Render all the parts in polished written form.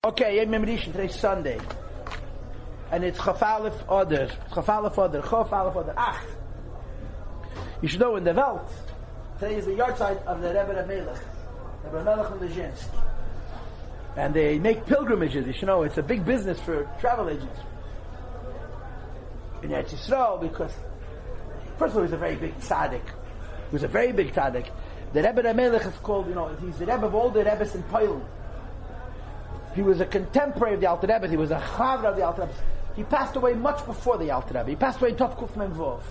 Okay, Yom Rishon, today's Sunday. And it's Chaf Aleph Oder. Ach. You should know in the Welt, today is the yahrzeit of the Rebbe Melech. Rebbe Melech from Lezhinsk. And they make pilgrimages. You should know it's a big business for travel agents. In Eretz Yisrael, because first of all, he was a very big tzaddik. The Rebbe Melech is called, he's the Rebbe of all the Rebbes in Paltiel. He was a contemporary of the Alter Rebbe. He was a chavra of the Alter Rebbe. He passed away much before the Alter Rebbe. He passed away in Tov Kuf Mem Vov.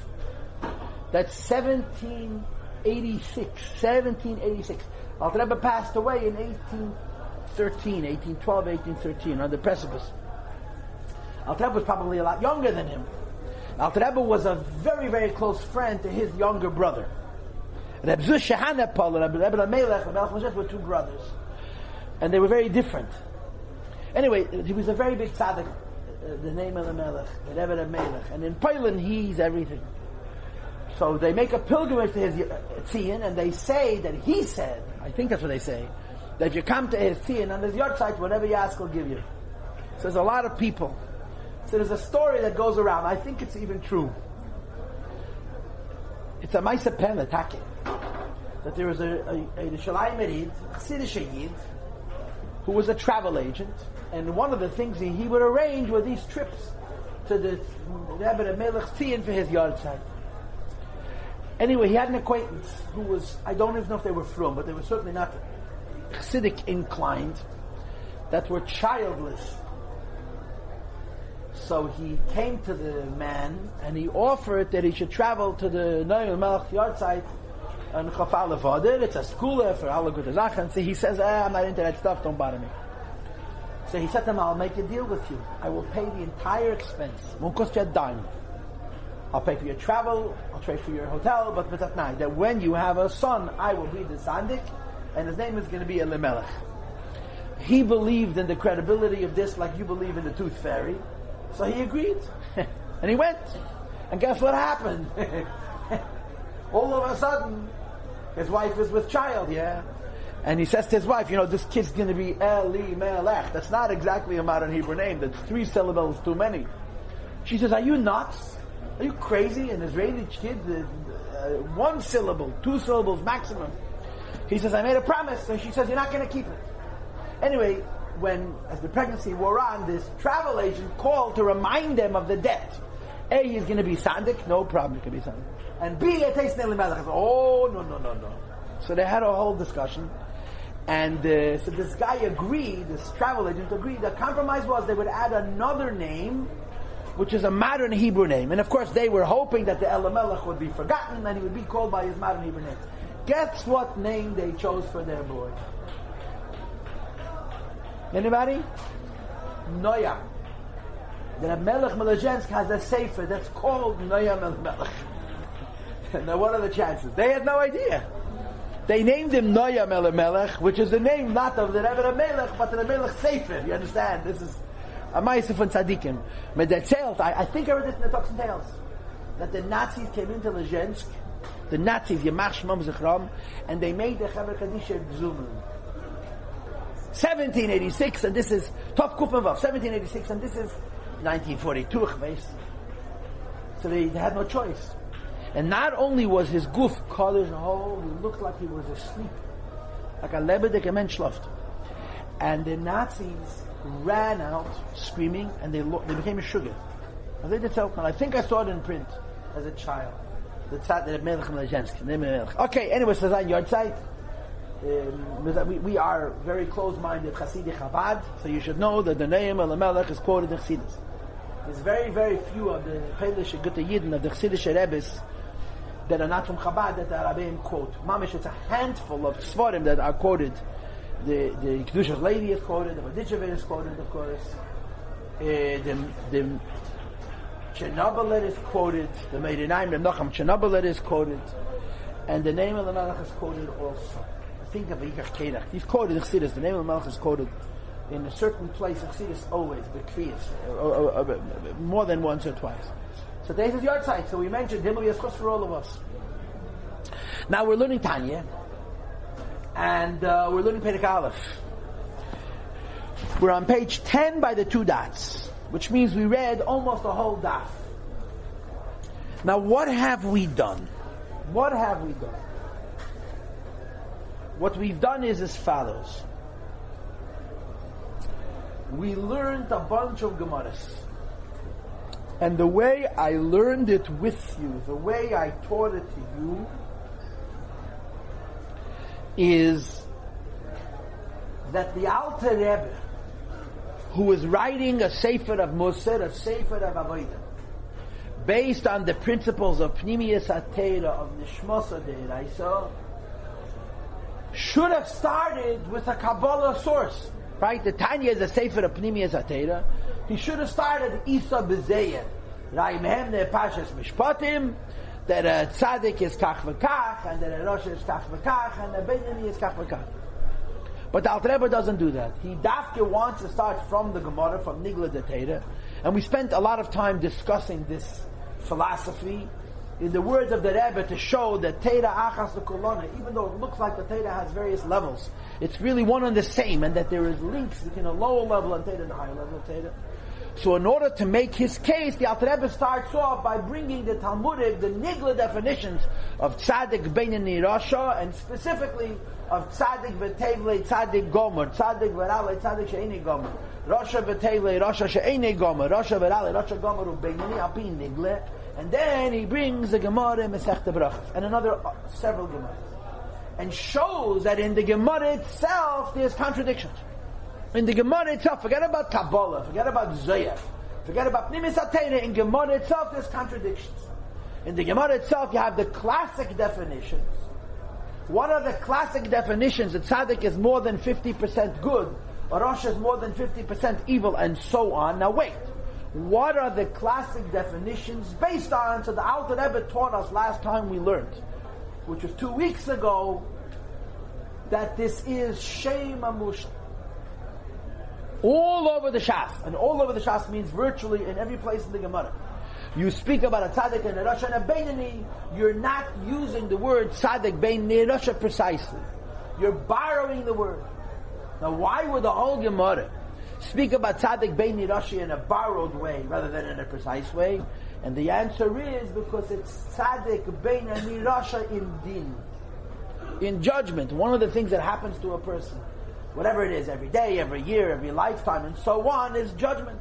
That's 1786. Alter Rebbe passed away in 1813, on the precipice. Alter Rebbe was probably a lot younger than him. Alter Rebbe was a very, very close friend to his younger brother. Reb Zu Shehana Paul and Rebbe Melech were two brothers. And they were very different. Anyway, he was a very big tzaddik, the name of the Melech, the Rebbe Melech. And in Poland, he's everything. So they make a pilgrimage to his Tzion, and they say that he said, I think that's what they say, that if you come to his Tzion, on his yahrzeit, whatever you ask, he'll give you. So there's a lot of people. So there's a story that goes around. I think it's even true. It's a Maisa Pen attacking. That there was a Yerushalayim Yid, Chassidish Yid, who was a travel agent, and one of the things he would arrange were these trips to the Rebbe Melech Tzion for his yahrzeit. Anyway, he had an acquaintance who was, I don't even know if they were from, but they were certainly not Chassidic inclined, that were childless. So he came to the man and he offered that he should travel to the Rebbe Melech yahrzeit on Chaf Aleph Oder. It's a school for all good Sachen. So he says, I'm not into that stuff, don't bother me. So he said to him, I'll make a deal with you. I will pay the entire expense. Won't cost you a dime. I'll pay for your travel, I'll pay for your hotel, but at night, that when you have a son, I will be the Sandik, and his name is going to be Elimelech. He believed in the credibility of this like you believe in the tooth fairy. So he agreed. And he went. And guess what happened? All of a sudden, his wife is with child, yeah? And he says to his wife, this kid's going to be Elimelech. That's not exactly a modern Hebrew name. That's 3 syllables too many. She says, are you nuts? Are you crazy? An Israeli kid, 1 syllable, 2 syllables maximum. He says, I made a promise. And she says, you're not going to keep it. Anyway, as the pregnancy wore on, this travel agent called to remind them of the debt. A, he's going to be Sandik. No problem, he can be Sandik. And B, it takes Elimelech. Oh, no. So they had a whole discussion. And so this guy agreed, this travel agent agreed, the compromise was they would add another name, which is a modern Hebrew name. And of course they were hoping that the Elimelech would be forgotten and he would be called by his modern Hebrew name. Guess what name they chose for their boy? Anybody? Noyam. The Melech Melezhensk has a sefer that's called Noyam Melech. Now what are the chances? They had no idea. They named him Noyam Melech, which is the name not of the Rebbe Melech, but the Melech Sefer. You understand? This is a Ma'aseh von Tzadikim. I think I read it in the Talks and Tales, that the Nazis came into Lezhensk, the Nazis, Yamach Shmom Zichram, and they made the Chaver Kadisha Gzumim. 1786, and this is Tov Kuf Mem Vov, 1786, and this is 1942. So they had no choice. And not only was his guf kodesh, he looked like he was asleep, like a lebedik mensch schläft. And the Nazis ran out screaming, and they became a sugar. I think I saw it in print as a child. The Melech Melezhensk. Okay, anyway, so on yahrzeit. We are very close-minded Hasidic Chabad, so you should know that the name of the Melech is quoted in Chassidus. There's very, very few of the Pelish Gute Yidden, of the Chassidish Rebbes, that are not from Chabad, that the Rabbeim quote. Mamish, it's a handful of Sforim that are quoted. The Kedusha's Lady is quoted, the Meditchevet is quoted, of course. The Chernobyl is quoted, the Meidinaim, the Nocham Chernobyl is quoted, and the name of the Melech is quoted also. Think of Yikach Kedach. He's quoted in Chassidus, the name of the Melech is quoted in a certain place in Chassidus always, more than once or twice. So today's his yahrzeit. So we mentioned him will be a chus for all of us. Now we're learning Tanya, and we're learning Perek Aleph. We're on page 10 by the 2 dots, which means we read almost the whole daf. Now, what have we done? What have we done? What we've done is as follows. We learned a bunch of Gemaras. And the way I learned it with you, the way I taught it to you, is that the Alter Rebbe, who is writing a Sefer of Musar, a Sefer of Avodah, based on the principles of Pnimiyas HaTeira, of Nishmos HaDeiraisa, should have started with a Kabbalah source. Right? The Tanya is a Sefer of Pnimiyas HaTeira. He should have started Isa B'Zeyer. Ra'imhem ne Pashas Mishpatim, that a Tzaddik is Kach V'Kach, and that a Rosh is Kach V'Kach, and a Beinani is Kach V'Kach. But the Alter Rebbe doesn't do that. He dafke wants to start from the Gemara, from Nigla de Teira, and we spent a lot of time discussing this philosophy in the words of the Rebbe to show that Teira Achas L'Kolona, even though it looks like the Teira has various levels, it's really one and the same, and that there is links between a lower level of Teira and a higher level of Teira. So in order to make his case, the Alter Rebbe starts off by bringing the Talmudic, the Nigla definitions of Tzaddik Beinani Rasha, and specifically of Tzaddik V'Tevle, Tzaddik Gomer, Tzaddik V'Rale, Tzaddik She'eni Gomer, Rasha V'Tevle, Rasha She'eni Gomer, Rasha V'Rale, Rasha Gomer U'Beinani, Alpi Nigla, and then he brings the Gemara in Masechta Brachas, and another several Gemaras, and shows that in the Gemara itself there's contradictions. In the Gemara itself, forget about Kabbalah, forget about Zohar, forget about Pnimis HaTeira. In Gemara itself, there's contradictions. In the Gemara itself, you have the classic definitions. What are the classic definitions? That Tzaddik is more than 50% good, or Rosh is more than 50% evil, and so on. Now wait, what are the classic definitions based on? So the Alter Rebbe taught us last time we learned, which was 2 weeks ago, that this is Shem HaMushal. All over the Shas, and all over the Shas means virtually in every place in the Gemara. You speak about a Tzaddik and a Rasha and a Beinani, you're not using the word Tzaddik Beinani Rasha precisely. You're borrowing the word. Now why would the whole Gemara speak about Tzaddik Beinani Rasha in a borrowed way rather than in a precise way? And the answer is because it's Tzaddik Beinani Rasha in Din. In judgment, one of the things that happens to a person, whatever it is, every day, every year, every lifetime, and so on, is judgment.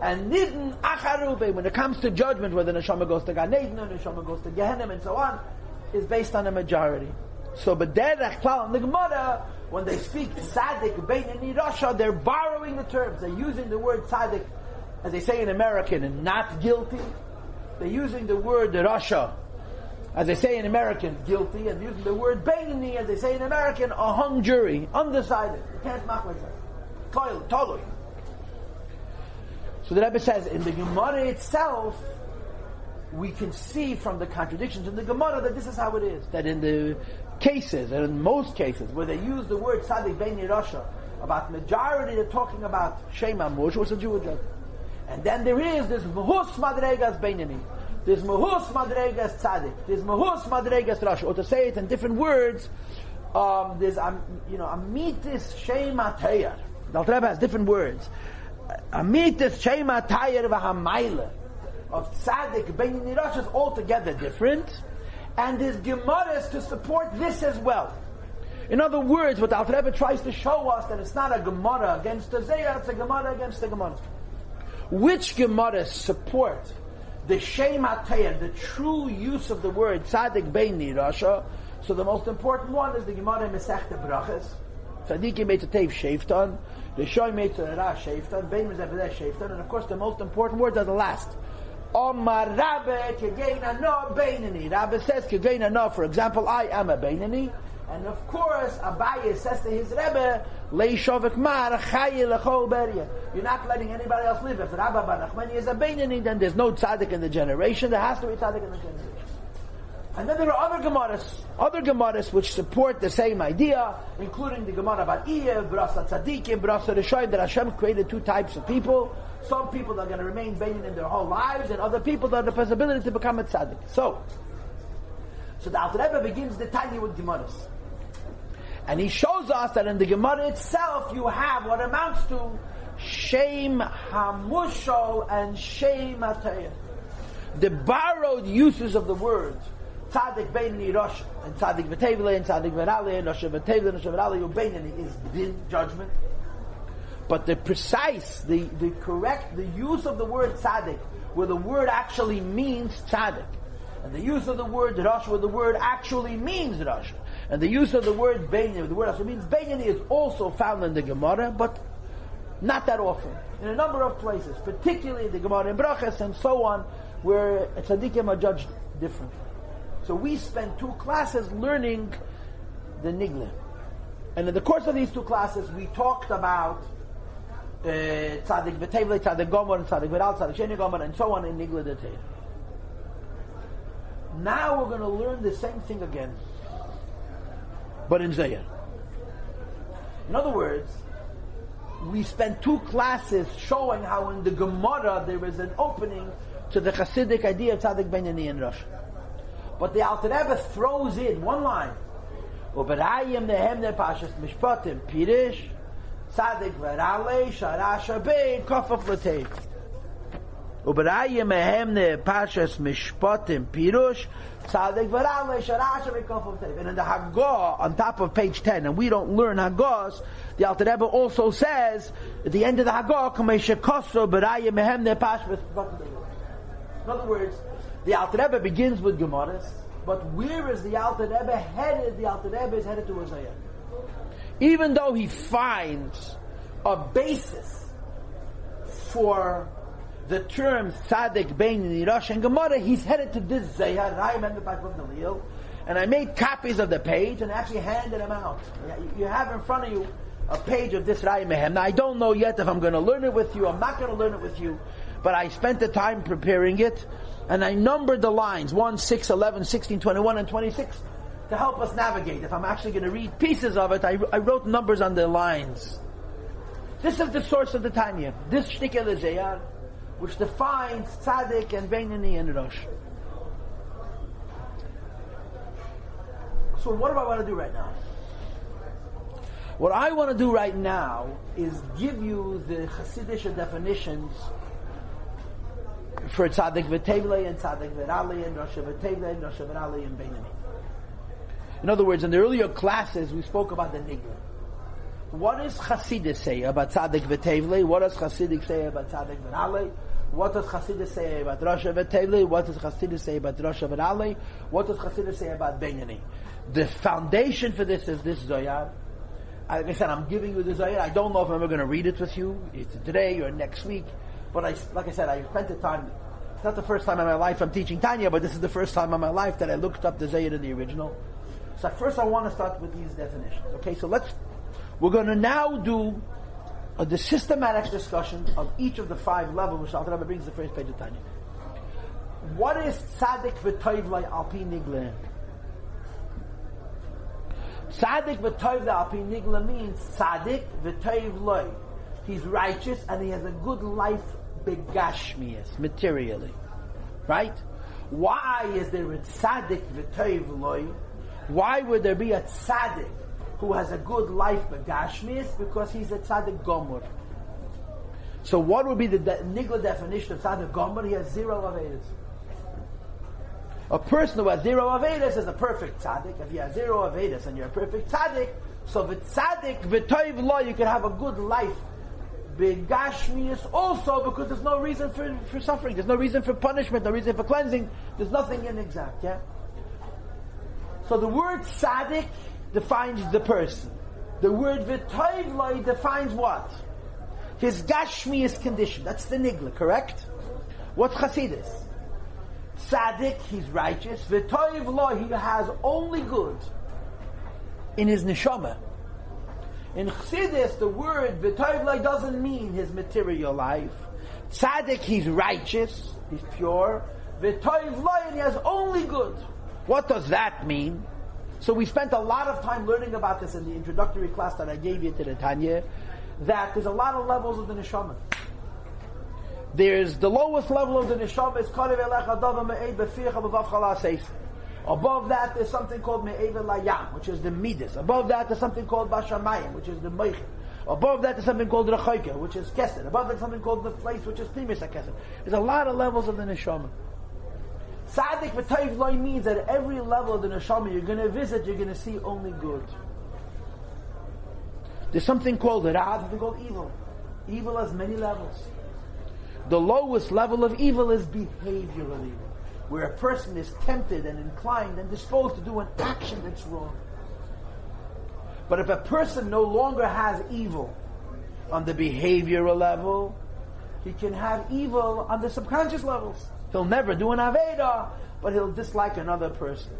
And nidin acharube, when it comes to judgment, whether neshama goes to Gan Eden or neshama goes to Gehenna and so on, is based on a majority. So, b'derech klal in the Gemara, when they speak tzaddik beinani rasha, they're borrowing the terms. They're using the word tzaddik, as they say in American, and not guilty. They're using the word rasha, as they say in American, guilty, and using the word beinani, as they say in American, a hung jury, undecided. You can't make like that. Totally. So the Rebbe says, in the Gemara itself, we can see from the contradictions in the Gemara that this is how it is. That in the cases, and in most cases, where they use the word tzaddik beinani rasha, about majority they're talking about Shem HaMush, what's a Jewish judge. And then there is this Mahus Madregas Beinani. There's Mahus Madregas Tzaddik. There's Mahus Madregas Rasha. Or to say it in different words, there's Amitis Shem HaTeir. The Alter Rebbe has different words. Amitis Shem HaTeir v'Hamayla of Tzaddik Beinani Rasha is altogether different. And there's Gemaras to support this as well. In other words, what the Alter Rebbe tries to show us, that it's not a Gemara against the Zohar, it's a Gemara against the Gemara. Which Gemaras support the Shem HaTeir, the true use of the word Tzaddik Beinani Rasha? So the most important one is the Gemara in Masechta Brachas. Tzaddikim Meitatev Sheiftan, the Shoy Meitara Sheiftan, Bein Mezaveh Sheiftan, and of course the most important words are the last. Omar Rabbi Kegeina No Beinani. Rabbi says Kegeina No. For example, I am a Beinani, and of course Abaye says to his Rebbe, Leishovek Mar Chaye Lechol Beria. You're not letting anybody else live. If Rabbi Bar Nachmani is a Beinani, then there's no tzaddik in the generation. There has to be tzaddik in the generation. And then there are other Gemaras which support the same idea, including the Gemara about Iyeh, Brasa Tzadikim, Brasa Rishoyim, that Hashem created two types of people. Some people that are going to remain Beinin in their whole lives, and other people that have the possibility to become a tzaddik. So the Alter Rebbe begins the Tanya with Gemaras. And he shows us that in the Gemara itself you have what amounts to Shem HaMushal and Shem HaTayah. The borrowed uses of the words Tzadik Beinani Rosh and Tzadik V'Tevle and Tzadik V'Rale and Rosh V'Tevle and Rosh V'Rale Beinani is din, judgment. But the precise, the correct, the use of the word Tzadik, where the word actually means Tzadik, and the use of the word Rosh, where the word actually means Rosh, and the use of the word Beinani, where the word actually means Beinani, is also found in the Gemara, but not that often. In a number of places, particularly in the Gemara in Brachas and so on, where tzaddikim are judged differently. So we spent 2 classes learning the Nigla. And in the course of these 2 classes, we talked about Tzadik V'Tevle, Tzadik Gomer, and Tzadik V'Ral, Tzadik Sheni Gomer, and so on in Nigla detail. Now we're going to learn the same thing again, but in Zayar. In other words, we spent 2 classes showing how in the Gemara there is an opening to the Hasidic idea of Tzadik Beinani and Rosh. But the Alter Rebbe throws in one line. Uberayim nehemne pashas mishpatim pirish Tzadik v'rale sharash abein kofaf l'tei. Uberayim nehemne pashas mishpatim pirush Tzadik v'rale sharash abein kofaf l'tei. And in the Haggah on top of page 10, and we don't learn Haggahs, the Alter Rebbe also says at the end of the Haggah, Kameshikoso Uberayim nehemne pashas mishpatim pirush. In other words, the Alter Rebbe begins with Gemaras, but where is the Alter Rebbe headed? The Alter Rebbe is headed to Hosea. Even though he finds a basis for the term Tzadik Beinani Rosh and Gemara, he's headed to this Zayah, and I made copies of the page and actually handed them out. You have in front of you a page of this Rai Mehem. Now I don't know yet if I'm going to learn it with you, I'm not going to learn it with you, but I spent the time preparing it, and I numbered the lines 1, 6, 11, 16, 21, and 26 to help us navigate. If I'm actually going to read pieces of it, I wrote numbers on the lines. This is the source of the Tanya. This Shtikel Zayar, which defines Tzadik and Beinani and Rosh. So what do I want to do right now? What I want to do right now is give you the Hasidic definitions for Tzadik V'Tevle and Tzadik V'Rale and Rosh V'Tevle and Rosh V'Rale and Beinani. In other words, in the earlier classes we spoke about the Nigla. What does Chassidus say about Tzadik V'Tevle? What does Chassidus say about Tzadik V'Rale? What does Chassidus say about Rosh V'Tevle? What does Chassidus say about Rosh V'Rale? What does Chassidus say about Beinani? The foundation for this is this Zoyar. Like I said, I'm giving you the Zoyar. I don't know if I'm ever going to read it with you. It's today or next week. But like I said, I spent the time. It's not the first time in my life I'm teaching Tanya, but this is the first time in my life that I looked up the Zoyar in the original. So first I want to start with these definitions. Okay, so we're going to now do the systematic discussion of each of the 5 levels, which Alter Rebbe brings the first page of Tanya. What is Tzadik V'Tovlei Al Pi Nigla? Tzadik V'Tovlei Al Pi Nigla means Tzadik V'Tovlei. He's righteous and he has a good life begashmias, materially. Right? Why is there a Tzadik V'Tovlei? Why would there be a Tzadik who has a good life begashmias? Because he's a Tzadik Gomer. So what would be the Nigla definition of Tzadik Gomer? He has 0 Avedas. A person who has 0 Avedas is a perfect Tzadik. If you have 0 Avedas and you're a perfect Tzadik, so the Tzadik V'Tovlei, you can have a good life begashmias also, because there's no reason for suffering, there's no reason for punishment, no reason for cleansing, there's nothing inexact, yeah? So the word tzaddik defines the person. The word v'tovlei defines what? His gashmias condition. That's the nigla, correct? What's Chassidus? Tzaddik, he's righteous. V'tovlei, he has only good in his neshama. In Chassidus, the word v'tovlei doesn't mean his material life. Tzaddik, he's righteous, he's pure. V'tovlei, and he has only good. What does that mean? So we spent a lot of time learning about this in the introductory class that I gave you to the Tanya, that there's a lot of levels of the neshama. There's the lowest level of the neshama is Karev Elecha Dava Me'ed B'Fiach B'Vav Chala Seis. Above that, there's something called Me'ever Layam, which is the Midas. Above that, there's something called Bashamayim, which is the Meichel. Above that, there's something called Rechoike, which is Kesed. Above that, there's something called the place, which is Primis HaKesed. There's a lot of levels of the Neshama. Tzaddik v'Tov Loi means that at every level of the Neshama you're going to visit, you're going to see only good. There's something called Ra, something called evil. Evil has many levels. The lowest level of evil is behavioral evil, where a person is tempted and inclined and disposed to do an action that's wrong. But if a person no longer has evil on the behavioral level, he can have evil on the subconscious levels. He'll never do an Aveda, but he'll dislike another person.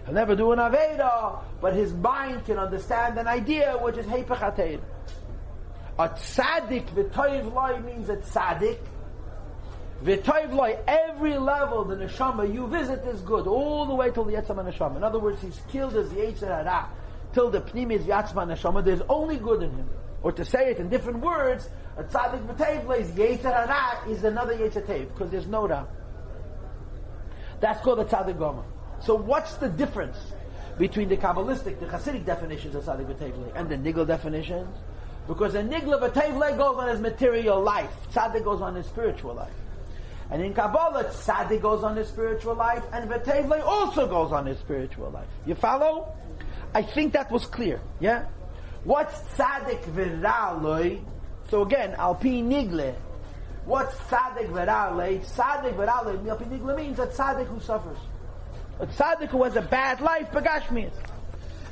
He'll never do an Aveda, but his mind can understand an idea which is Heipach HaTeir. A tzaddik v'toiv loy means a tzaddik. V'toiv loy, every level the neshama you visit is good, all the way till the Yetzam neshama. In other words, he's killed as the Yetzer Hara, till the Pnim is Yatzma neshama. There's only good in him. Or to say it in different words, a tzaddik v'toiv loy is Yetzer Hara is another Yetzer Tev, because there's no Ra. That's called a tzaddik goma. So what's the difference between the Kabbalistic, the Hasidic definitions of tzaddik v'toiv loy and the Nigel definitions? Because a Nigla v'toiv goes on his material life. Tzaddik goes on his spiritual life. And in Kabbalah, tzaddik goes on his spiritual life, and v'toiv also goes on his spiritual life. You follow? I think that was clear. Yeah? What's tzaddik v'ra'loi? So again, al pi nigle. What's tzaddik v'ra'loi? Tzaddik v'ra'loi, al pi nigle means a tzaddik who suffers. A tzaddik who has a bad life, begashmias.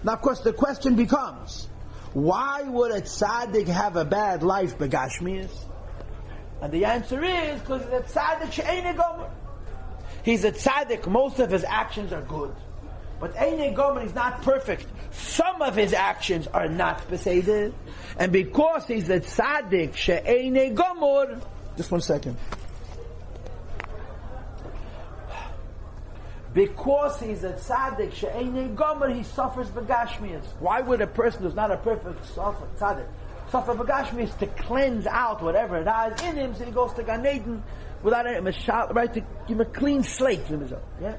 Now of course the question becomes, why would a tzaddik have a bad life, begashmias? And the answer is because he's a tzaddik she'eine gomer. He's a tzaddik, most of his actions are good. But eine gomer, he's not perfect. Some of his actions are not beseder. And because he's a tzaddik she'eine gomer, just 1 second. Because he's a tzaddik she'eine gomer, he suffers begashmias. Why would a person who's not a perfect tzaddik suffer begashmias? To cleanse out whatever it has in him, so he goes to Gan Eden without any right, to give him a clean slate from his own. Yeah.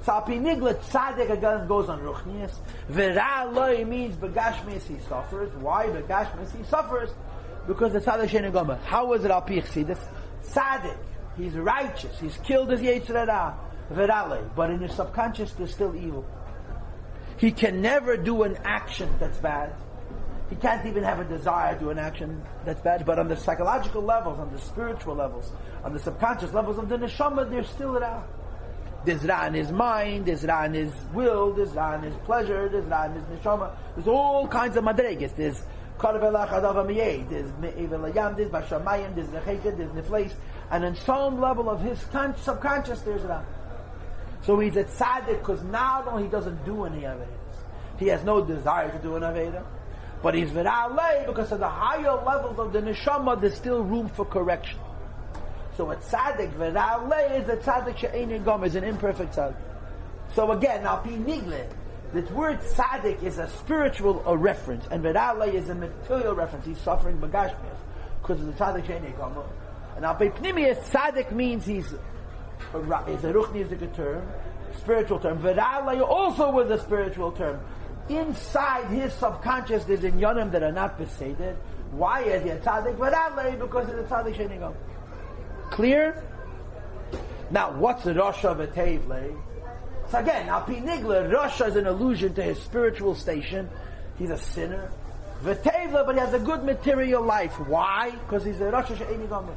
So api nigla tzaddik again goes on ruchnias. V'ra loy means begashmias he suffers. Why begashmias he suffers? Because the tzaddik she'eine gomer. How is it api chsidus? Tzaddik, he's righteous. He's killed his Yetzer Hara. But in his subconscious there's still evil. He can never do an action that's bad. He can't even have a desire to do an action that's bad. But on the psychological levels, on the spiritual levels, on the subconscious levels of the neshama, there's still Ra. There's Ra in his mind, there's Ra in his will, there's Ra in his pleasure, there's Ra in his neshama. There's all kinds of madregas. There's Karvelach Adav Amiyeh, there's Me'ever Layam, there's Bashamayim, there's Necheket, there's Nefleis. And in some level of his subconscious there's Ra. So he's a tzaddik because not only he doesn't do any Avedas, he has no desire to do an Aveda, but he's v'ra'alei because at the higher levels of the neshama there's still room for correction. So a tzaddik v'ra'alei is a tzaddik she'eine gomer, is an imperfect tzaddik. So again, al pi nigle, the word tzaddik is a spiritual reference, and v'ra'alei is a material reference. He's suffering begashmias because of the tzaddik she'eine gomer. And al pi pnimius, tzaddik means he's a ruchni is a good term, spiritual term. V'ra'alei also was a spiritual term. Inside his subconscious there's inyanim that are not beseder. Why is he a tzaddik v'ra'alei? Because it's a tzaddik she'eine gomer. Clear? Now what's the Rasha v'Teiv lei? So again, al pi nigla, Rasha is an allusion to his spiritual station. He's a sinner. V'Teiv, but he has a good material life. Why? Because he's a Rasha she'eine gomer.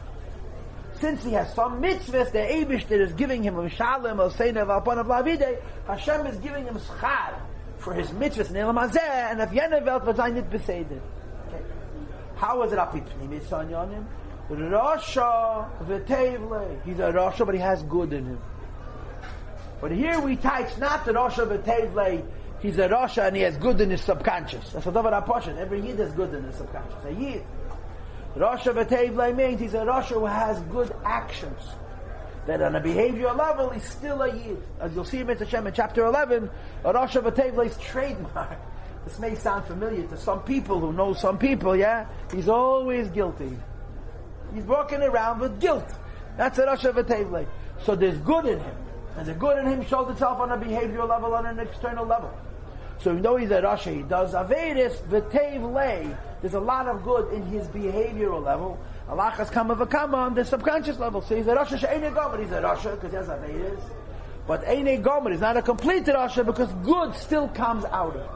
Since he has some mitzvahs, the Eibishter is giving him a shalom, al seinav, al panav lavide, Hashem is giving him schar for his mitzvahs in Elam Hazeh, and if Yenevelt was I nit beseder. Okay. How is it api pnimis anyonim? Rasha v'Teiv lei. He's a Rasha, but he has good in him. But here we teach not the Rasha v'Teiv lei. He's a Rasha and he has good in his subconscious. That's a davar aposhet. Every Yid has good in his subconscious. A Yid. Rasha v'Teiv lei means he's a Rasha who has good actions. That on a behavioral level, he's still a Yid. As you'll see in Hashem in chapter 11, a Rasha v'Teiv lei's trademark. This may sound familiar to some people who know some people, yeah? He's always guilty. He's walking around with guilt. That's a Rasha v'Teiv lei. So there's good in him. And the good in him shows itself on a behavioral level, on an external level. So even though he's a Rasha, he does Averis, V'tev lei. There's a lot of good in his behavioral level. Allah has come of a kama on the subconscious level. So he's a Rasha, she'ene gomer. He's a Rasha because he has Averis. But eine gomer is not a complete Rasha because good still comes out of it.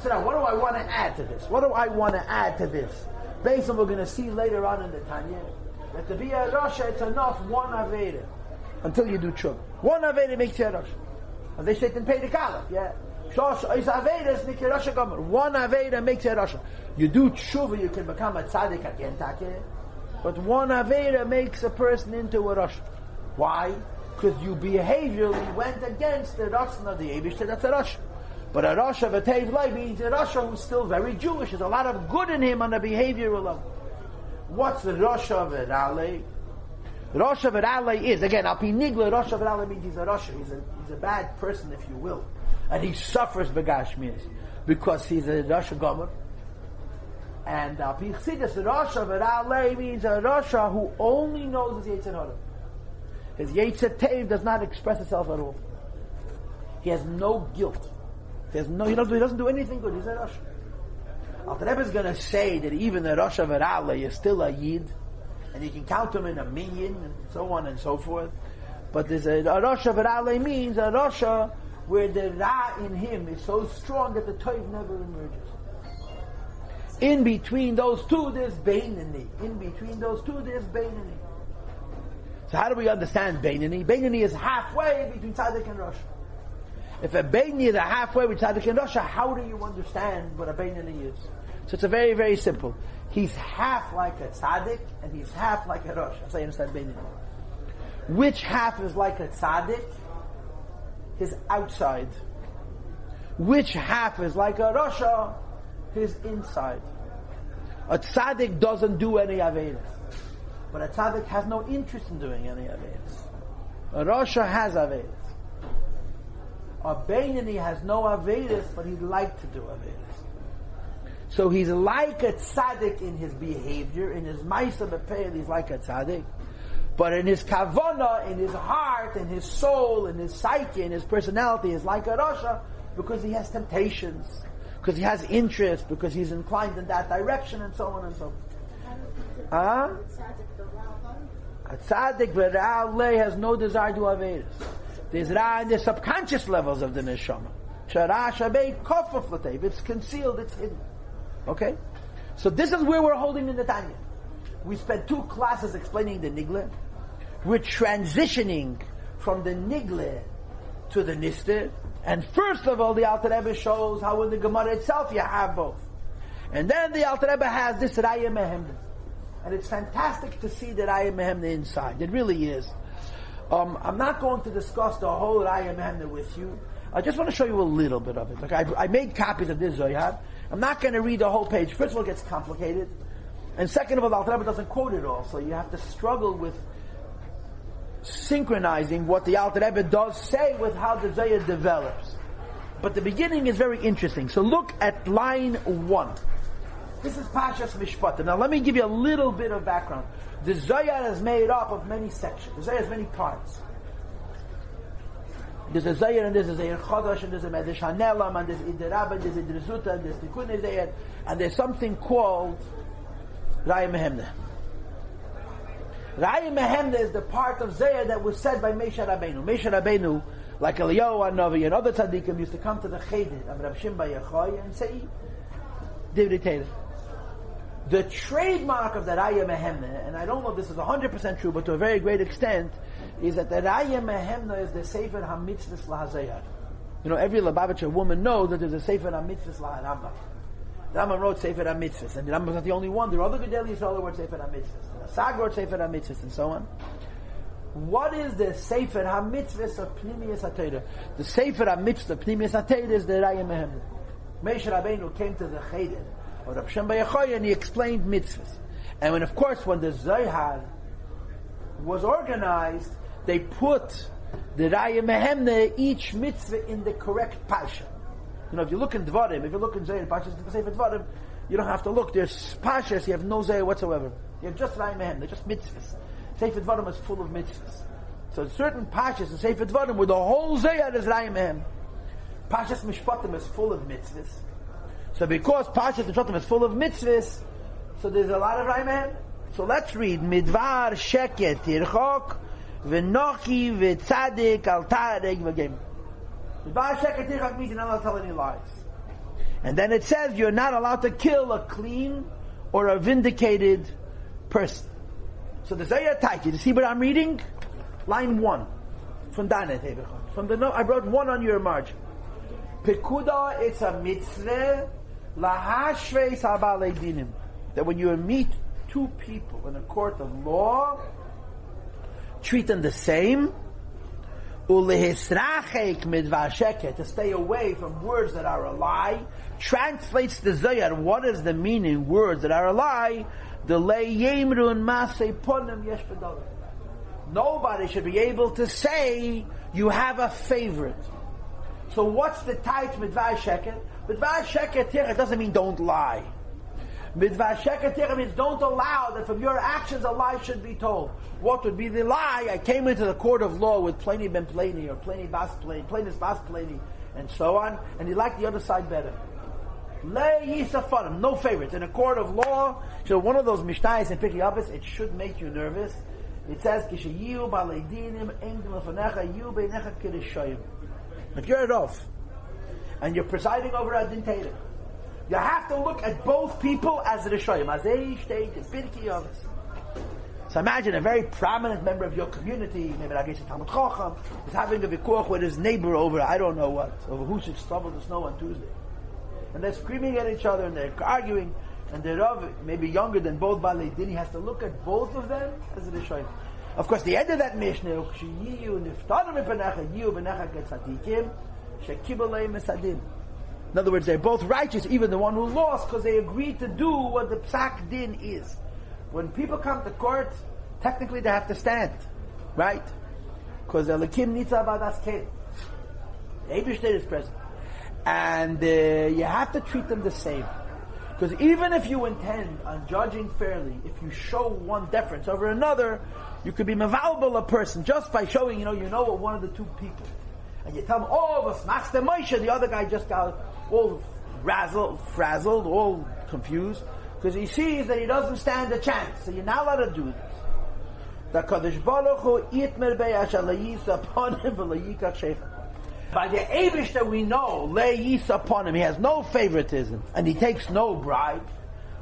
So now, what do I want to add to this? What do I want to add to this? Based on what we're going to see later on in the Tanya, that to be a Rasha, it's enough one Aveda until you do Tshuva. One Aveda makes you a Rasha. And they say it in Peirik Aleph, yeah. One Aveda makes you a Rasha. You do Tshuva, you can become a Tzaddik at Yentake. But one Aveda makes a person into a Rasha. Why? Because you behaviorally went against the Ratzon of the Eibishter, that's a Rasha. But a Rasha v'teiv lei means a Rasha who's still very Jewish. There's a lot of good in him on a behavioral level. What's the Rasha v'ralei? Rasha v'ralei is, again, al pi nigla, Rasha v'ralei means he's a Rasha. He's a bad person, if you will. And he suffers b'gashmias because he's a Rasha gomer. And al pi chsidus, Rasha v'ralei means a Rasha who only knows his Yetzer Hara. His Yetzer Teiv does not express itself at all. He has no guilt. He doesn't do anything good. He's a Rasha. Alter Rebbe is going to say that even the Rasha v'ralei is still a Yid, and you can count him in a million, and so on and so forth. But there's a Rasha v'ralei means a Rasha where the Ra in him is so strong that the Toiv never emerges. In between those two, there's Beinani. So how do we understand Beinani? Beinani is halfway between Tzaddik and Rasha. If a Beinani is halfway with Tzaddik and Rasha, how do you understand what a Beinani is? So it's a very, very simple. He's half like a Tzaddik and he's half like a Rasha. That's how you understand Beinani. Which half is like a Tzaddik? His outside. Which half is like a Rasha? His inside. A Tzaddik doesn't do any Avedas. But a Tzaddik has no interest in doing any Avedas. A Rasha has Avedas. A Beinani has no Avedas, but he'd like to do Avedas. So he's like a Tzaddik in his behavior, in his Maisa B'Peil, he's like a Tzaddik. But in his Kavana, in his heart, in his soul, in his psyche, in his personality, he's like a Rasha because he has temptations, because he has interest, because he's inclined in that direction, and so on and so forth. A Tzaddik v'ra'alei has no desire to Avedas. There's Ra in the subconscious levels of the Neshama. It's concealed, it's hidden. Okay? So this is where we're holding in the Tanya. We spent 2 classes explaining the Nigle. We're transitioning from the Nigle to the Nister. And first of all, the Alter Rebbe shows how in the Gemara itself you have both. And then the Alter Rebbe has this Raya Mehemna. And it's fantastic to see the Raya Mehemna inside. It really is. I'm not going to discuss the whole Raya Mehemna with you. I just want to show you a little bit of it. Like I made copies of this Zohar. I'm not going to read the whole page. First of all, it gets complicated. And second of all, the Alter Rebbe doesn't quote it all. So you have to struggle with synchronizing what the Alter Rebbe does say with how the Zohar develops. But the beginning is very interesting. So look at line 1. This is Pashas Mishpatim. Now let me give you a little bit of background. The Zohar is made up of many sections. The Zohar has many parts. There's a Zohar and there's a Zohar Chodosh and there's a Medrash Hanelam and there's Iderabah and there's Idresuta and there's Tikkun Zohar and there's something called Raya Mehemna. Raya Mehemna is the part of Zohar that was said by Moshe Rabbeinu. Moshe Rabbeinu, like Eliyahu Hanavi and other tzaddikim, used to come to the Cheder of Rav Shimon Bar Yochai and say, Divrei Torah. The trademark of the Raya Mehemna, and I don't know if this is 100% true, but to a very great extent, is that the Raya Mehemna is the Sefer HaMitzvahs LaHazayar. You know, every Lubavitcher woman knows that there's a Sefer HaMitzvahs LaHarambam. The Rambam wrote Sefer HaMitzvahs, and the Rambam is not the only one. There are other Gedali Yisrael who wrote Sefer HaMitzvahs. The Sag wrote Sefer HaMitzvahs, and so on. What is the Sefer HaMitzvahs of Pnimiyas HaTorah? The Sefer HaMitzvahs of Pnimiyas HaTorah is the Raya Mehemna. Moshe Rabbeinu came to the Cheder of Rav Shimon Bar Yochai and he explained mitzvahs. And when, of course, when the Zohar was organized, they put the Raya Mehemna, each mitzvah, in the correct parsha. You know, if you look in Dvarim, if you look in Zohar Parshas, the Sefer Dvarim, you don't have to look. There's parshas, you have no Zohar whatsoever. You have just Raya Mehemna, just mitzvahs. Sefer Dvarim is full of mitzvahs. So certain pashas in Sefer Dvarim where the whole Zayar is Raya Mehem. Pashas Mishpatim is full of mitzvahs. So because Pashas Mishpatim is full of mitzvahs, so there's a lot of Raya Mehem. So let's read Midvar Sheket Tirchok V'nochi V'tzadik Al Tareg V'gem. Midvar Sheket Tirchok means you're not allowed to tell any lies. And then it says you're not allowed to kill a clean or a vindicated person. So the Zayar Taiki, you see what I'm reading? Line 1 from Danet. From the note, I wrote 1 on your margin. Pekuda, it's a mitzvah lahashveis habalei dinim, that when you meet two people in a court of law, treat them the same. Ulehisrachek midvar sheket, to stay away from words that are a lie. Translates the Zayar, what is the meaning? Words that are a lie. The leyemrun masei ponim yesh b'davar. Nobody should be able to say you have a favorite. So what's the type midvar sheket? Midvar sheket here doesn't mean don't lie. Midvar sheket here means don't allow that from your actions a lie should be told. What would be the lie? I came into the court of law with Pliny ben Pliny or Pliny bas Pliny, Pliny bas Pliny, and so on, and he liked the other side better. Le yisafarim, no favorites. In a court of law, so one of those mishnayos in Pirkei Avos, it should make you nervous. It says, "Kishayu b'leidinim engdim lefanecha yu beinecha k'rishayim." If you're at off and you're presiding over a din Torah, you have to look at both people as rishayim, as they state in Pirkei Avos. So imagine a very prominent member of your community, maybe I guess a Talmud Chacham, is having a vikuach with his neighbor over I don't know what, over who should shovel the snow on Tuesday, and they're screaming at each other and they're arguing. And the Rav, maybe younger than both Balei Din, he has to look at both of them as a Rishonim. Of course, the end of that Mishnah, in other words, they're both righteous, even the one who lost, because they agreed to do what the Psak Din is. When people come to court, technically they have to stand, right? Because Elikim Nitza Badas Kel. The Eibishter is present. And you have to treat them the same. Because even if you intend on judging fairly, if you show one deference over another, you could be mevalbal a person just by showing, you know what one of the two people. And you tell them, was Master Moshe, the other guy just got all frazzled, all confused, because he sees that he doesn't stand a chance. So you're not allowed to do this. The Kadosh Baruch Hu itmer be'ashal yisa upon him v'layikach shecha. By the Eibush that we know, lay yisa upon him, he has no favoritism, and he takes no bribe.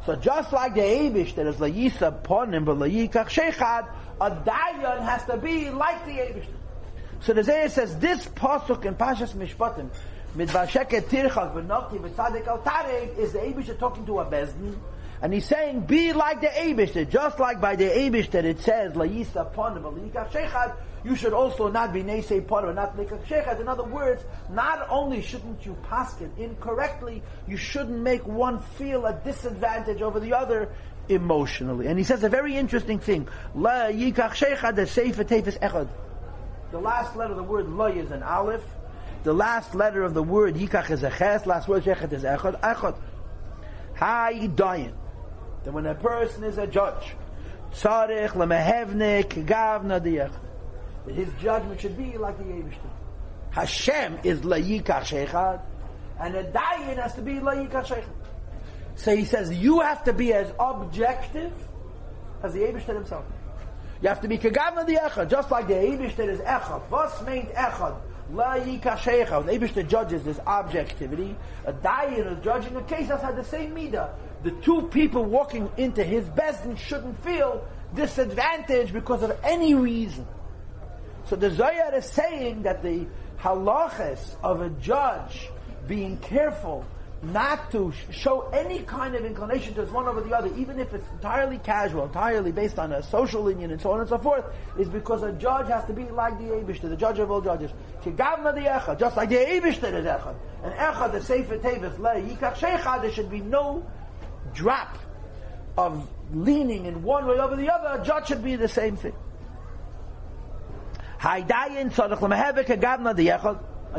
So just like the Eibush that is layisa upon him, but layikach shechad, a dayan has to be like the Eibush. So the Zayah says this pasuk in Pashas Mishpatim, midvar sheket tirchak v'nochi v'tzadik al tareg, is the Eibush talking to a bezdin, and he's saying, be like the Eibush, just like by the Eibush that it says layisa upon him, but layikach shechad, you should also not be neisei potter, not layikach shechad. In other words, not only shouldn't you paskin incorrectly, you shouldn't make one feel a disadvantage over the other emotionally. And he says a very interesting thing. La yikach shechad, the sefer tefes echad. The last letter of the word la is an aleph. The last letter of the word yikach is a ches. Last word shechad is echad. Echad. Hai dayan. That when a person is a judge, tzarich lemehevnik gavna diyach. His judgment should be like the Eibishter. Hashem is layikach shechad, and a dayan has to be layikach shechad. So he says you have to be as objective as the Eibishter himself. You have to be kagavna the echad, just like the Eibishter is echad. What's meant echad? Layikach shechad. The Eibishter judges this objectivity. A dayan is judging a case that's had the same midah. The two people walking into his bezdin shouldn't feel disadvantaged because of any reason. So the Zohar is saying that the halachas of a judge being careful not to show any kind of inclination towards one over the other, even if it's entirely casual, entirely based on a social union and so on and so forth, is because a judge has to be like the Eibishter, the judge of all judges. Kigavna the echad, just like the Eibishter is echad. And echad, the sefer tevis, le yikach shechad, there should be no drop of leaning in one way over the other. A judge should be the same thing. A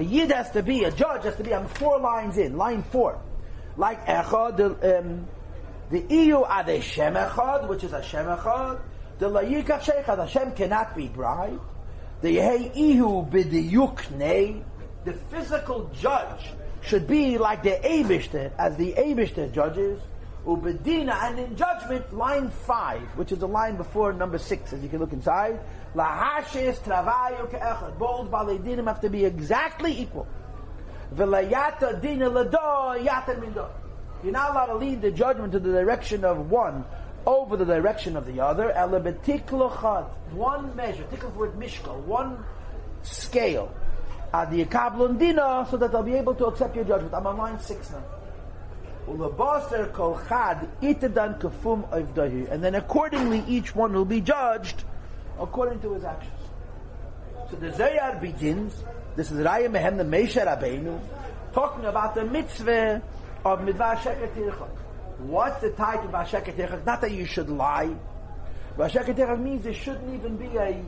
yid has to be, a judge has to be, I'm 4 lines in, line 4. Like echad, the iyu ad Hashem echad, which is Hashem echad, the layikach shechad, Hashem cannot be bribed. The Yehei Ihu b'diyuknei, the physical judge should be like the Eibishter, as the Eibishter judges, ubedina, and in judgment, line 5, which is the line before number 6, as you can look inside, lahashes travayu ke'echad, both balei dinim have to be exactly equal. V'layata dina l'do yater min do. You're not allowed to lead the judgment to the direction of one over the direction of the other. Ela b'tiklo chad, one measure, tiklo word mishkal, one scale. Adi yikablun dina, so that they'll be able to accept your judgment. I'm on line 6 now. Ulebaser kol chad itedan kafum avdahi, and then accordingly each one will be judged according to his actions. So the Zayar begins. This is Raya Mehem the Meisha Rabbeinu talking about the mitzvah of midvar sheket tirchak. What's the title of sheket tirchak? Not that you should lie. Sheket tirchak means there shouldn't even be a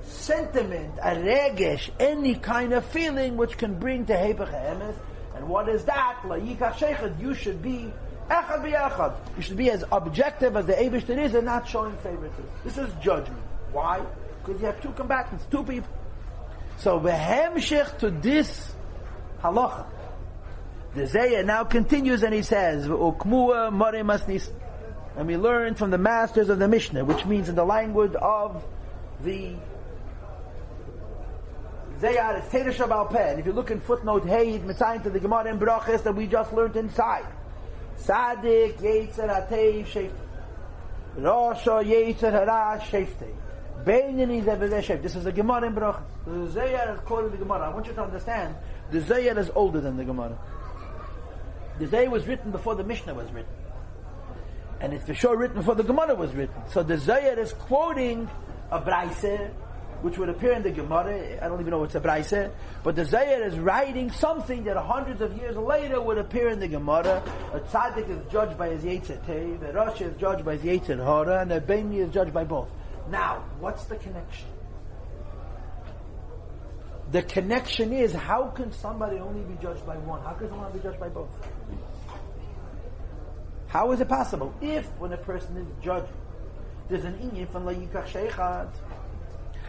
sentiment, a regesh, any kind of feeling which can bring to hepech ha'emes. And what is that? La yikach shechad. You should be echad b'echad. You should be as objective as the Eibishter is and not showing favoritism. This is judgment. Why? Because you have two combatants, two people. So v'hemshech to this halacha, the Zayah now continues and he says, "V'ukmua moreh masnis," and we learn from the masters of the Mishnah, which means in the language of the Zayah, it's Teresh Shabal Peh. And if you look in footnote Hey, it's Mitzayin to the Gemara in Brachas that we just learned inside. Sadik Yetzer Hateiv Sheftei, Rosha Yetzer Hara Sheftei. This is the Gemara in Brachas. The Zayar is quoting the Gemara. I want you to understand, the Zayar is older than the Gemara. The Zayar was written before the Mishnah was written. And it's for sure written before the Gemara was written. So the Zayar is quoting a Braise, which would appear in the Gemara. I don't even know what's a Braise. But the Zayar is writing something that hundreds of years later would appear in the Gemara. A Tzaddik is judged by his Yetzer Teiv, a Rosh is judged by his Yetzer Hara, and a Beini is judged by both. Now, what's the connection? The connection is, how can somebody only be judged by one? How can someone be judged by both? How is it possible? If, when a person is judging, there's an inyan from La Yikach Sheichad,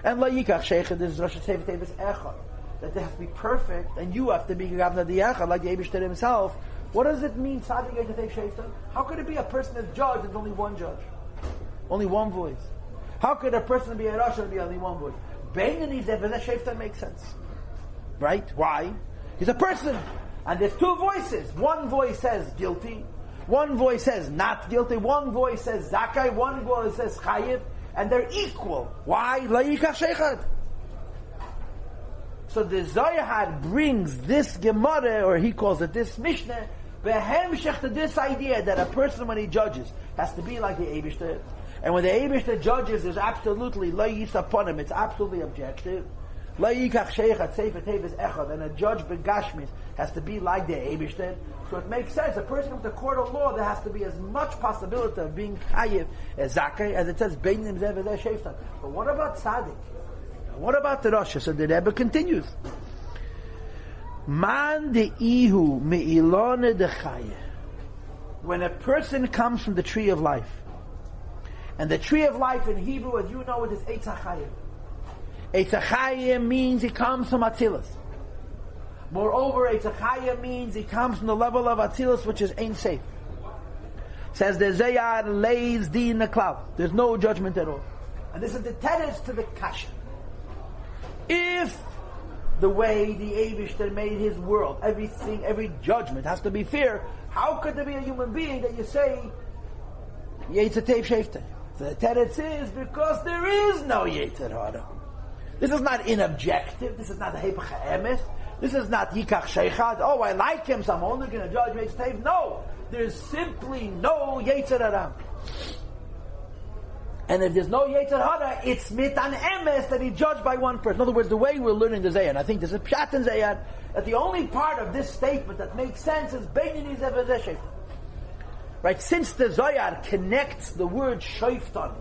and La Yikach Sheichad is Rosh Hashanah Tevis Echad, that they have to be perfect, and you have to be Gavna the Echad, like the Eibishter himself. What does it mean, Tzaddik Yetzatev Sheichad? How could it be a person is judged and only one judge? Only one voice? How could a person be a Rosh and be only one voice? Beinani Zevazeh Shefta makes sense. Right? Why? He's a person. And there's two voices. One voice says guilty. One voice says not guilty. One voice says Zakai. One voice says Chayiv. And they're equal. Why? La Yikach Sheichad. So the Zohar brings this Gemara, or he calls it this Mishnah, behemshech to this idea that a person when he judges has to be like the Eibishter. And when the Eibishter judges, there's absolutely lo yisaponim, it's absolutely objective. Lo yikach sheichat sefer tevis echad, and a judge begashmis has to be like the Eibishter. So it makes sense. A person comes to court of law, there has to be as much possibility of being chayiv as zakai, as it says beinim zeh v'zeh sheftan. But what about tzaddik? What about the Rosh? So the Rebbe continues. Man de ihu me'ilone de chaye. When a person comes from the tree of life, and the tree of life in Hebrew, as you know, it is Eitz HaChayim. Eitz HaChayim means he comes from Atzilus. Moreover, Eitz HaChayim means he comes from the level of Atzilus, which is Ein Seif. Says the Zayar lays din the cloud. There's no judgment at all. And this is the teretz to the kasha. If the way the Eibishter made his world, everything, every judgment has to be fair, how could there be a human being that you say Yetzer Teiv Sheftei? So the teretz is because there is no Yetzer Hara. This is not inobjective. This is not the Hepech HaEmes. This is not Yikach Sheichad. Oh, I like him, so I'm only going to judge Yetzer Teiv. No, there's simply no Yetzer Hara. And if there's no Yetzer Hara, it's mitan emes that he judged by one person. In other words, the way we're learning the Zayar, and I think there's a pshat in Zayar, that the only part of this statement that makes sense is Beinani Zevazeh Sheftan. Right? Since the Zayar connects the word Sheftan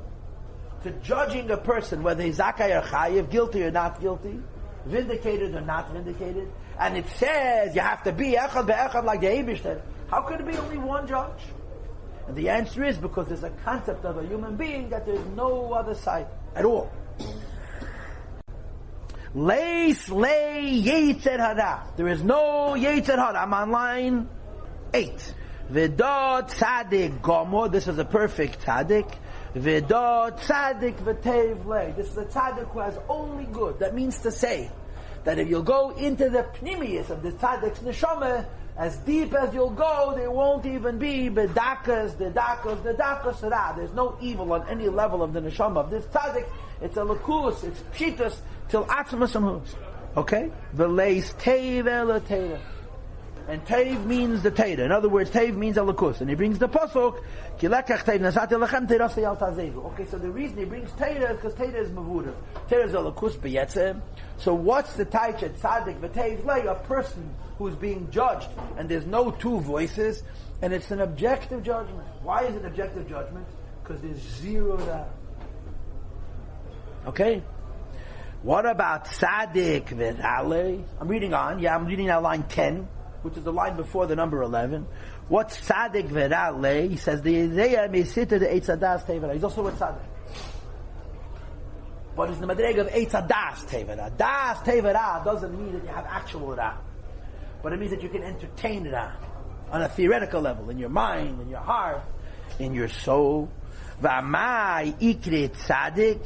to judging a person, whether he's Zakai or Chayiv, guilty or not guilty, vindicated or not vindicated, and it says you have to be Echad be'Echad like the Eibishter, how could it be only one judge? And the answer is because there's a concept of a human being that there's no other side at all. Leis lei yetzer hara. There is no yetzer hara. I'm on line 8. V'do tzadik gomo. This is a perfect tzadik. V'do tzadik v'tev lei. This is a tzadik who has only good. That means to say that if you'll go into the pnimius of the tzaddik's neshama, as deep as you'll go, there won't even be bedakas, the dakas ra. There's no evil on any level of the neshama of this tzaddik. It's a lakus, it's pshitus, till atzmas amhus. Okay? V'leis teiv ela teira. And teiv means the teira. In other words, teiv means a lakus. And he brings the pasuk, ki lekach teiv nasati lechem teirasei al tazevu. Okay, so the reason he brings teira is because teira is mavura. Teira is a lakus beyetzem. So what's the taichet tzaddik v'teiv lei? A person who's being judged, and there's no two voices, and it's an objective judgment. Why is it objective judgment? Because there's zero doubt. Okay? What about tzaddik v'ralei? I'm reading on. Yeah, I'm reading now line 10, which is the line before the number 11. What's tzaddik v'ralei? He says the Isaiah mesita the eitz hadas tevera. He's also a tzaddik. But it's the madreg of eitz hadas tevera. Das tevera doesn't mean that you have actual ra, but it means that you can entertain ra on a theoretical level, in your mind, in your heart, in your soul. V'amai ikri tzaddik.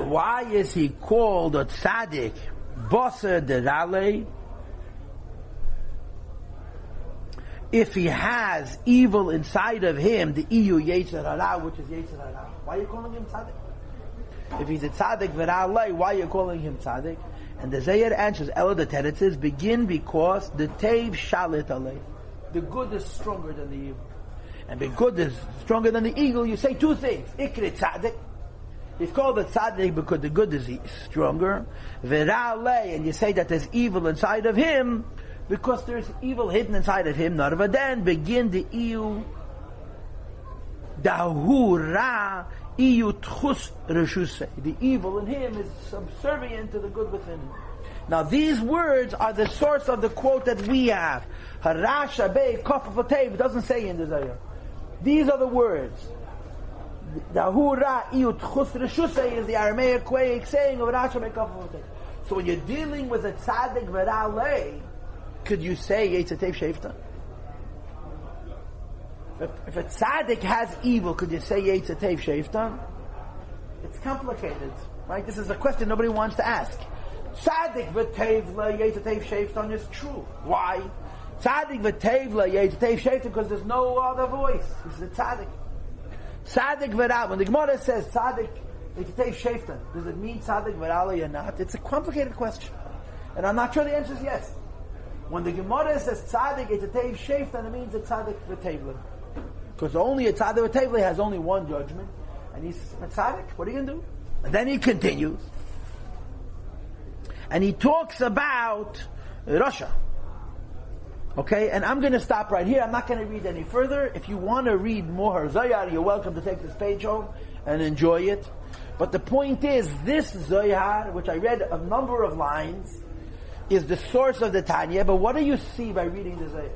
Why is he called a tzaddik? Boser derale. If he has evil inside of him, the iyu yetzer hara, which is yetzer hara. Why are you calling him tzaddik? If he's a tzaddik v'ralei, why are you calling him tzaddik? And the Zayir answers, Elo the teretzes begin because the teiv shalit alei. The good is stronger than the evil. And the good is stronger than the evil, you say two things. Ikri tzaddik. He's called a tzaddik because the good is stronger. V'ra'alei, and you say that there's evil inside of him because there's evil hidden inside of him. Not then begin the iyu dahu ra iyu tchus reshusei. The evil in him is subservient to the good within him. Now these words are the source of the quote that we have. Harasha bei kofafotev doesn't say in the Zohar. These are the words. Dahura iyut chus reshusei is the Aramaic way saying of Rashi Mekafotei. So when you're dealing with a tzaddik v'ralei, could you say Yetzatev Shefta? If a tzaddik has evil, could you say Yetzatev Shefta? It's complicated, right? This is a question nobody wants to ask. Tzaddik v'tevla Yetzatev Shefta is true. Why? Tzaddik v'tevla Yetzatev Shefta because there's no other voice. This is a tzaddik. Tzaddik v'ral. When the Gemara says tzaddik yetzatev sheftan, does it mean tzaddik v'ral or not? It's a complicated question, and I'm not sure the answer is yes. When the Gemara says tzaddik yetzatev sheftan, it means a tzaddik v'tevla, because only a tzaddik v'tevla has only one judgment, and he's a tzaddik. What are you going to do? And then he continues, and he talks about Russia. Okay, and I'm going to stop right here. I'm not going to read any further. If you want to read more Zohar, you're welcome to take this page home and enjoy it. But the point is, this Zohar, which I read a number of lines, is the source of the Tanya. But what do you see by reading the Zohar?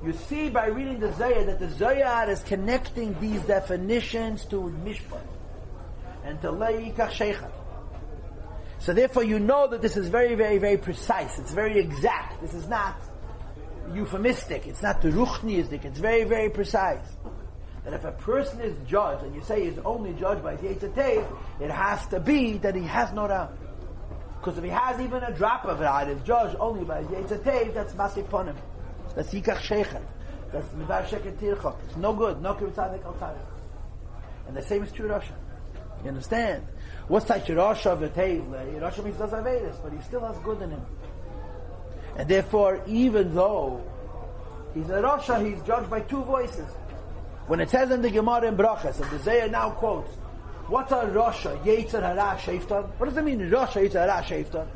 You see by reading the Zohar that the Zohar is connecting these definitions to Mishpat and to Le'ikach Sheikha. So therefore you know that this is very, very, very precise. It's very exact. This is not euphemistic. It's not the ruchnistic. It's very, very precise. That if a person is judged, and you say he's only judged by his Yetzatev, it has to be that he has no ra. Because if he has even a drop of ra, is judged only by his Yetzatev, that's masiponim. That's yikach sheichet. That's mivar sheket tirchot. It's no good. No kivitzadik al tzaddik. And the same is true Rasha. You understand? What's like Rasha v'tev? Rasha means does avedas, but he still has good in him. And therefore, even though he's a Rasha, he's judged by two voices. When it says in the Gemara in Brachas, and the Zayah now quotes, what's a Rasha? Yetzer hara sheftan? What does it mean, Rasha yetzer hara sheftan?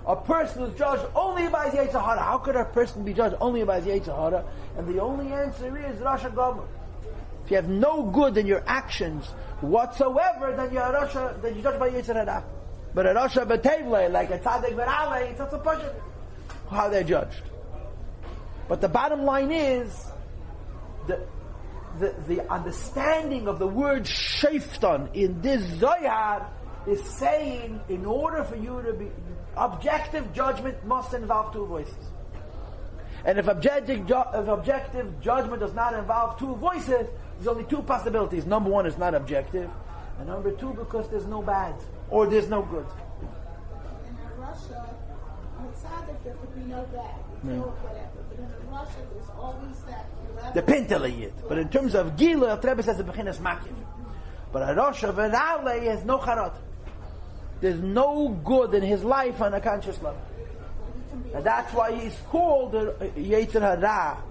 A person is judged only by his yetzer hara. How could a person be judged only by his yetzer hara? And the only answer is Rasha Gomer. If you have no good in your actions whatsoever, then you're a Rasha, then you're judged by yetzer hara. But a Rasha b'tevle, like a tzaddik v'ralei, it's not so pushing how they're judged. But the bottom line is the understanding of the word sheftan in this Zohar is saying, in order for you to be, objective judgment must involve two voices. And if objective judgment does not involve two voices, there's only two possibilities. Number one, it's not objective. And number two, because there's no bad, or there's no good. And in Russia, outside of there could be no bad, no whatever. But in Russia, there's always that. The Pinteliyit. But in terms of Gila, the Rebbe says the Bechinas Makir. But a Rosh Hashanah has no charot. There's no good in his life on a conscious level. And that's why he's called the Yetzer Hara.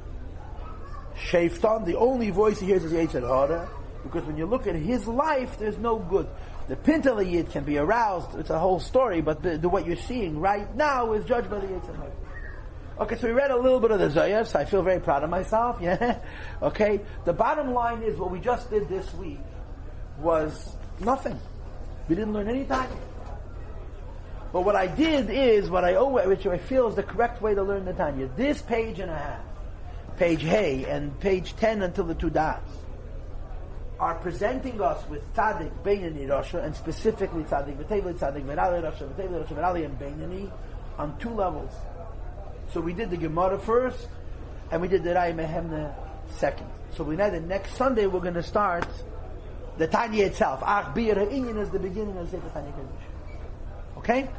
Shaftan, the only voice he hears is Yetzer Hara. Because when you look at his life, there's no good. The Pinteliyit can be aroused, it's a whole story, but what you're seeing right now is judged by the Yetzer Hara. Okay, so we read a little bit of the Zohar, so I feel very proud of myself, yeah? Okay, the bottom line is what we just did this week was nothing. We didn't learn any time. But what I did is, which I feel is the correct way to learn the Tanya. This page and a half, page Hey, and page 10 until the two dots, are presenting us with Tzaddik, Beinani, Rasha, and specifically Tzaddik, V'tevli, Tzaddik, V'rali, Rasha, V'tevli, Rasha, V'rali, and Beinani, on two levels. So we did the Gemara first, and we did the Rai Mehemna second. So we know that next Sunday we're going to start the Tanya itself. Ach Bir Ha'inyan is the beginning of the Tanya Kaddish. Okay?